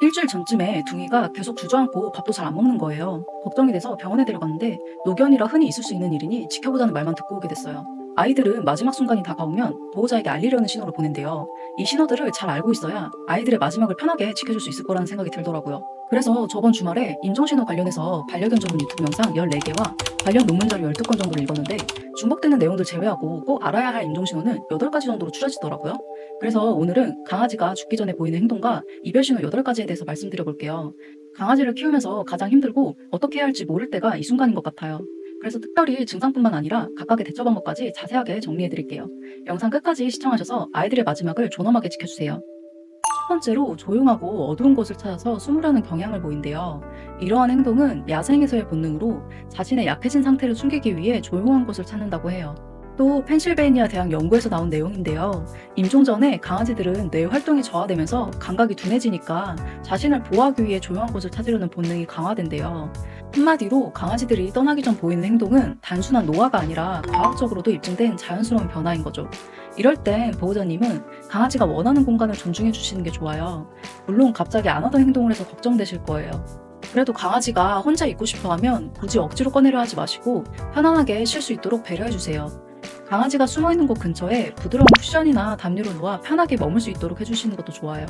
일주일 전쯤에 둥이가 계속 주저앉고 밥도 잘 안 먹는 거예요. 걱정이 돼서 병원에 데려갔는데 노견이라 흔히 있을 수 있는 일이니 지켜보자는 말만 듣고 오게 됐어요. 아이들은 마지막 순간이 다가오면 보호자에게 알리려는 신호를 보낸대요. 이 신호들을 잘 알고 있어야 아이들의 마지막을 편하게 지켜줄 수 있을 거라는 생각이 들더라고요. 그래서 저번 주말에 임종신호 관련해서 반려견 전문 유튜브 영상 14개와 관련 논문 자료 12건 정도를 읽었는데 중복되는 내용들 제외하고 꼭 알아야 할 임종신호는 8가지 정도로 추려지더라고요. 그래서 오늘은 강아지가 죽기 전에 보이는 행동과 이별신호 8가지에 대해서 말씀드려 볼게요. 강아지를 키우면서 가장 힘들고 어떻게 해야 할지 모를 때가 이 순간인 것 같아요. 그래서 특별히 증상뿐만 아니라 각각의 대처 방법까지 자세하게 정리해 드릴게요. 영상 끝까지 시청하셔서 아이들의 마지막을 존엄하게 지켜주세요. 첫 번째로 조용하고 어두운 곳을 찾아서 숨으려는 경향을 보인대요. 이러한 행동은 야생에서의 본능으로 자신의 약해진 상태를 숨기기 위해 조용한 곳을 찾는다고 해요. 또 펜실베이니아 대학 연구에서 나온 내용인데요. 임종 전에 강아지들은 뇌 활동이 저하되면서 감각이 둔해지니까 자신을 보호하기 위해 조용한 곳을 찾으려는 본능이 강화된대요. 한마디로 강아지들이 떠나기 전 보이는 행동은 단순한 노화가 아니라 과학적으로도 입증된 자연스러운 변화인 거죠. 이럴 땐 보호자님은 강아지가 원하는 공간을 존중해 주시는 게 좋아요. 물론 갑자기 안 하던 행동을 해서 걱정되실 거예요. 그래도 강아지가 혼자 있고 싶어 하면 굳이 억지로 꺼내려 하지 마시고 편안하게 쉴 수 있도록 배려해 주세요. 강아지가 숨어있는 곳 근처에 부드러운 쿠션이나 담요를 놓아 편하게 머물 수 있도록 해주시는 것도 좋아요.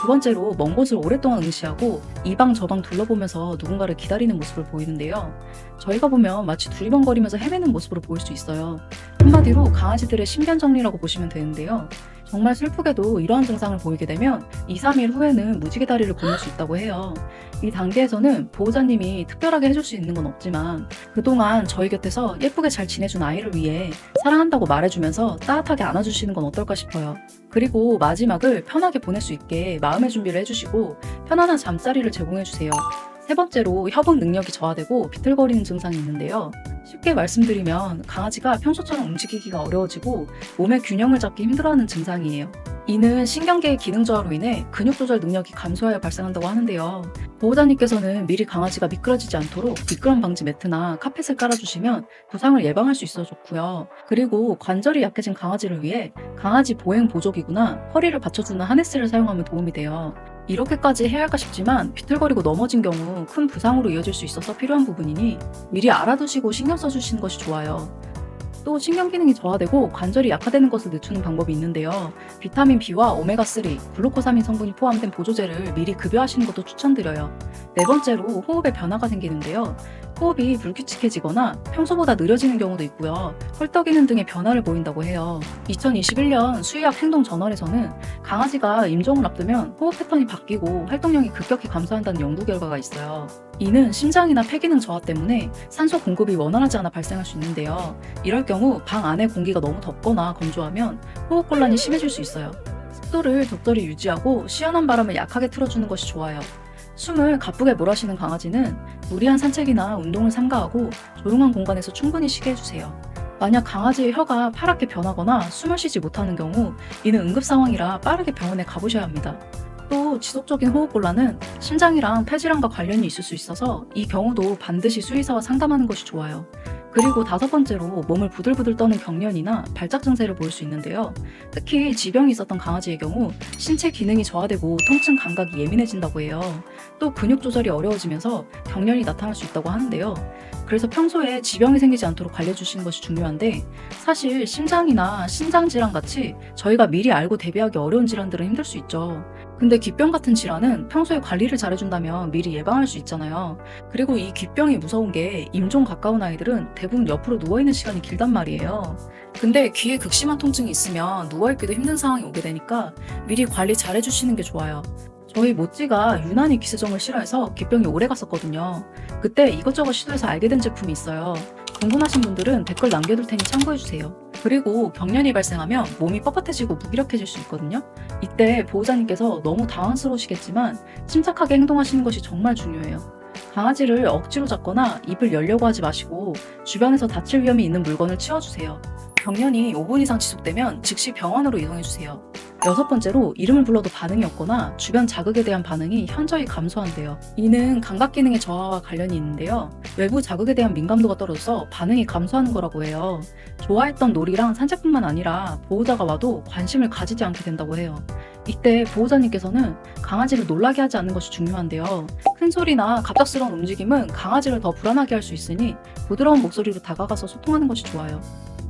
두 번째로 먼 곳을 오랫동안 응시하고 이 방 저 방 둘러보면서 누군가를 기다리는 모습을 보이는데요. 저희가 보면 마치 두리번거리면서 헤매는 모습으로 보일 수 있어요. 한마디로 강아지들의 신변정리라고 보시면 되는데요. 정말 슬프게도 이러한 증상을 보이게 되면 2, 3일 후에는 무지개 다리를 건널 수 있다고 해요. 이 단계에서는 보호자님이 특별하게 해줄 수 있는 건 없지만 그동안 저희 곁에서 예쁘게 잘 지내준 아이를 위해 사랑한다고 말해주면서 따뜻하게 안아주시는 건 어떨까 싶어요. 그리고 마지막을 편하게 보낼 수 있게 마음의 준비를 해주시고 편안한 잠자리를 제공해주세요. 세 번째로 협응 능력이 저하되고 비틀거리는 증상이 있는데요. 쉽게 말씀드리면 강아지가 평소처럼 움직이기가 어려워지고 몸의 균형을 잡기 힘들어하는 증상이에요. 이는 신경계의 기능 저하로 인해 근육 조절 능력이 감소하여 발생한다고 하는데요. 보호자님께서는 미리 강아지가 미끄러지지 않도록 미끄럼 방지 매트나 카펫을 깔아주시면 부상을 예방할 수 있어 좋고요. 그리고 관절이 약해진 강아지를 위해 강아지 보행 보조기구나 허리를 받쳐주는 하네스를 사용하면 도움이 돼요. 이렇게까지 해야 할까 싶지만 비틀거리고 넘어진 경우 큰 부상으로 이어질 수 있어서 필요한 부분이니 미리 알아두시고 신경 써주시는 것이 좋아요. 또 신경 기능이 저하되고 관절이 약화되는 것을 늦추는 방법이 있는데요. 비타민 B와 오메가3, 글루코사민 성분이 포함된 보조제를 미리 급여하시는 것도 추천드려요. 네 번째로 호흡에 변화가 생기는데요. 호흡이 불규칙해지거나 평소보다 느려지는 경우도 있고요. 헐떡이는 등의 변화를 보인다고 해요. 2021년 수의학 행동저널에서는 강아지가 임종을 앞두면 호흡 패턴이 바뀌고 활동량이 급격히 감소한다는 연구 결과가 있어요. 이는 심장이나 폐기능 저하 때문에 산소 공급이 원활하지 않아 발생할 수 있는데요. 이럴 경우 방 안의 공기가 너무 덥거나 건조하면 호흡곤란이 심해질 수 있어요. 습도를 적절히 유지하고 시원한 바람을 약하게 틀어주는 것이 좋아요. 숨을 가쁘게 몰아쉬는 강아지는 무리한 산책이나 운동을 삼가하고 조용한 공간에서 충분히 쉬게 해주세요. 만약 강아지의 혀가 파랗게 변하거나 숨을 쉬지 못하는 경우 이는 응급 상황이라 빠르게 병원에 가보셔야 합니다. 또 지속적인 호흡곤란은 심장이랑 폐질환과 관련이 있을 수 있어서 이 경우도 반드시 수의사와 상담하는 것이 좋아요. 그리고 다섯 번째로 몸을 부들부들 떠는 경련이나 발작 증세를 보일 수 있는데요. 특히 지병이 있었던 강아지의 경우 신체 기능이 저하되고 통증 감각이 예민해진다고 해요. 또 근육 조절이 어려워지면서 경련이 나타날 수 있다고 하는데요. 그래서 평소에 지병이 생기지 않도록 관리해주시는 것이 중요한데 사실 심장이나 신장질환 같이 저희가 미리 알고 대비하기 어려운 질환들은 힘들 수 있죠. 근데 기병 같은 질환은 평소에 관리를 잘해준다면 미리 예방할 수 있잖아요. 그리고 이 기병이 무서운 게 임종 가까운 아이들은 대부분 옆으로 누워있는 시간이 길단 말이에요. 근데 귀에 극심한 통증이 있으면 누워있기도 힘든 상황이 오게 되니까 미리 관리 잘해주시는 게 좋아요. 저희 모찌가 유난히 기세정을 싫어해서 기병이 오래 갔었거든요. 그때 이것저것 시도해서 알게 된 제품이 있어요. 궁금하신 분들은 댓글 남겨둘 테니 참고해주세요. 그리고 경련이 발생하면 몸이 뻣뻣해지고 무기력해질 수 있거든요. 이때 보호자님께서 너무 당황스러우시겠지만 침착하게 행동하시는 것이 정말 중요해요. 강아지를 억지로 잡거나 입을 열려고 하지 마시고 주변에서 다칠 위험이 있는 물건을 치워주세요. 경련이 5분 이상 지속되면 즉시 병원으로 이동해주세요. 여섯 번째로 이름을 불러도 반응이 없거나 주변 자극에 대한 반응이 현저히 감소한대요. 이는 감각 기능의 저하와 관련이 있는데요. 외부 자극에 대한 민감도가 떨어져서 반응이 감소하는 거라고 해요. 좋아했던 놀이랑 산책뿐만 아니라 보호자가 와도 관심을 가지지 않게 된다고 해요. 이때 보호자님께서는 강아지를 놀라게 하지 않는 것이 중요한데요. 큰 소리나 갑작스러운 움직임은 강아지를 더 불안하게 할 수 있으니 부드러운 목소리로 다가가서 소통하는 것이 좋아요.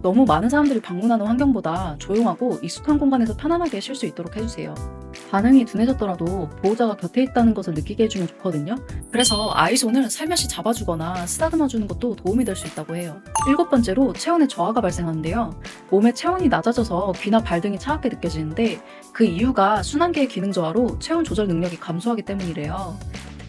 너무 많은 사람들이 방문하는 환경보다 조용하고 익숙한 공간에서 편안하게 쉴 수 있도록 해주세요. 반응이 둔해졌더라도 보호자가 곁에 있다는 것을 느끼게 해주면 좋거든요. 그래서 아이 손을 살며시 잡아주거나 쓰다듬어주는 것도 도움이 될 수 있다고 해요. 일곱 번째로 체온의 저하가 발생하는데요. 몸의 체온이 낮아져서 귀나 발 등이 차갑게 느껴지는데 그 이유가 순환계의 기능 저하로 체온 조절 능력이 감소하기 때문이래요.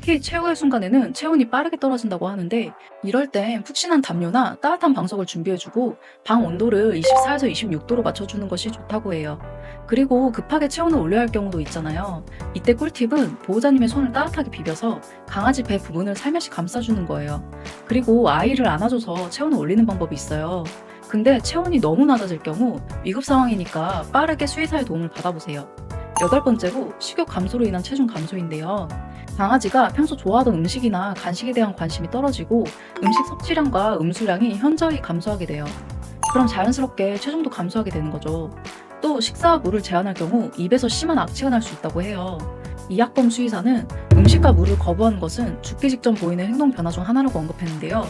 특히 최후의 순간에는 체온이 빠르게 떨어진다고 하는데 이럴 땐 푹신한 담요나 따뜻한 방석을 준비해주고 방 온도를 24에서 26도로 맞춰주는 것이 좋다고 해요. 그리고 급하게 체온을 올려야 할 경우도 있잖아요. 이때 꿀팁은 보호자님의 손을 따뜻하게 비벼서 강아지 배 부분을 살며시 감싸주는 거예요. 그리고 아이를 안아줘서 체온을 올리는 방법이 있어요. 근데 체온이 너무 낮아질 경우 위급 상황이니까 빠르게 수의사의 도움을 받아보세요. 여덟 번째로 식욕 감소로 인한 체중 감소인데요. 강아지가 평소 좋아하던 음식이나 간식에 대한 관심이 떨어지고 음식 섭취량과 음수량이 현저히 감소하게 돼요. 그럼 자연스럽게 체중도 감소하게 되는 거죠. 또 식사와 물을 제한할 경우 입에서 심한 악취가 날 수 있다고 해요. 이학범 수의사는 음식과 물을 거부하는 것은 죽기 직전 보이는 행동 변화 중 하나라고 언급했는데요.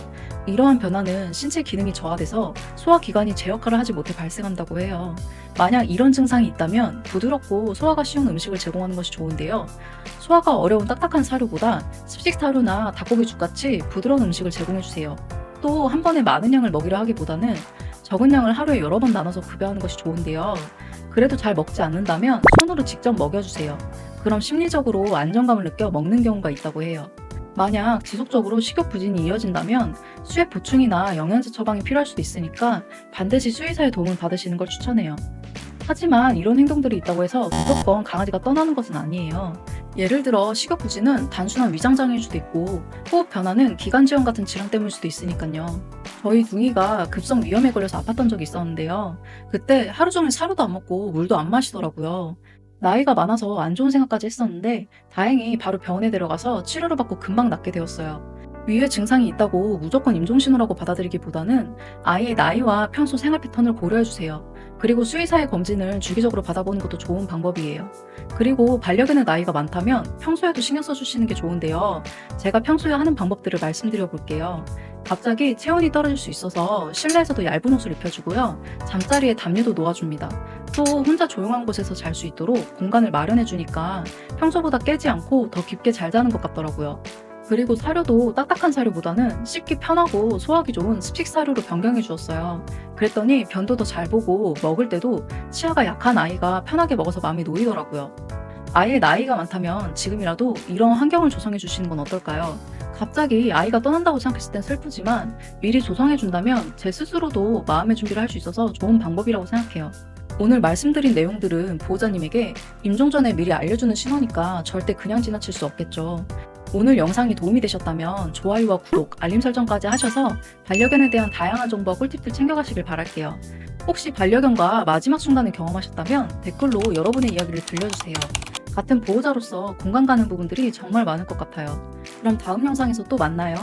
이러한 변화는 신체 기능이 저하돼서 소화기관이 제 역할을 하지 못해 발생한다고 해요. 만약 이런 증상이 있다면 부드럽고 소화가 쉬운 음식을 제공하는 것이 좋은데요. 소화가 어려운 딱딱한 사료보다 습식 사료나 닭고기죽같이 부드러운 음식을 제공해주세요. 또 한 번에 많은 양을 먹이려 하기보다는 적은 양을 하루에 여러 번 나눠서 급여하는 것이 좋은데요. 그래도 잘 먹지 않는다면 손으로 직접 먹여주세요. 그럼 심리적으로 안정감을 느껴 먹는 경우가 있다고 해요. 만약 지속적으로 식욕 부진이 이어진다면 수액 보충이나 영양제 처방이 필요할 수도 있으니까 반드시 수의사의 도움을 받으시는 걸 추천해요. 하지만 이런 행동들이 있다고 해서 무조건 강아지가 떠나는 것은 아니에요. 예를 들어 식욕 부진은 단순한 위장장애일 수도 있고 호흡 변화는 기관지염 같은 질환 때문일 수도 있으니까요. 저희 둥이가 급성 위염에 걸려서 아팠던 적이 있었는데요. 그때 하루 종일 사료도 안 먹고 물도 안 마시더라고요. 나이가 많아서 안 좋은 생각까지 했었는데 다행히 바로 병원에 데려가서 치료를 받고 금방 낫게 되었어요. 위에 증상이 있다고 무조건 임종신호라고 받아들이기보다는 아이의 나이와 평소 생활 패턴을 고려해주세요. 그리고 수의사의 검진을 주기적으로 받아보는 것도 좋은 방법이에요. 그리고 반려견의 나이가 많다면 평소에도 신경 써주시는 게 좋은데요. 제가 평소에 하는 방법들을 말씀드려 볼게요. 갑자기 체온이 떨어질 수 있어서 실내에서도 얇은 옷을 입혀주고요. 잠자리에 담요도 놓아줍니다. 또 혼자 조용한 곳에서 잘 수 있도록 공간을 마련해주니까 평소보다 깨지 않고 더 깊게 잘 자는 것 같더라고요. 그리고 사료도 딱딱한 사료보다는 씹기 편하고 소화하기 좋은 습식 사료로 변경해 주었어요. 그랬더니 변도 더 잘 보고 먹을 때도 치아가 약한 아이가 편하게 먹어서 마음이 놓이더라고요. 아이의 나이가 많다면 지금이라도 이런 환경을 조성해 주시는 건 어떨까요? 갑자기 아이가 떠난다고 생각했을 땐 슬프지만 미리 조성해 준다면 제 스스로도 마음의 준비를 할 수 있어서 좋은 방법이라고 생각해요. 오늘 말씀드린 내용들은 보호자님에게 임종 전에 미리 알려주는 신호니까 절대 그냥 지나칠 수 없겠죠. 오늘 영상이 도움이 되셨다면 좋아요와 구독, 알림 설정까지 하셔서 반려견에 대한 다양한 정보와 꿀팁들 챙겨가시길 바랄게요. 혹시 반려견과 마지막 순간을 경험하셨다면 댓글로 여러분의 이야기를 들려주세요. 같은 보호자로서 공감 가는 부분들이 정말 많을 것 같아요. 그럼 다음 영상에서 또 만나요.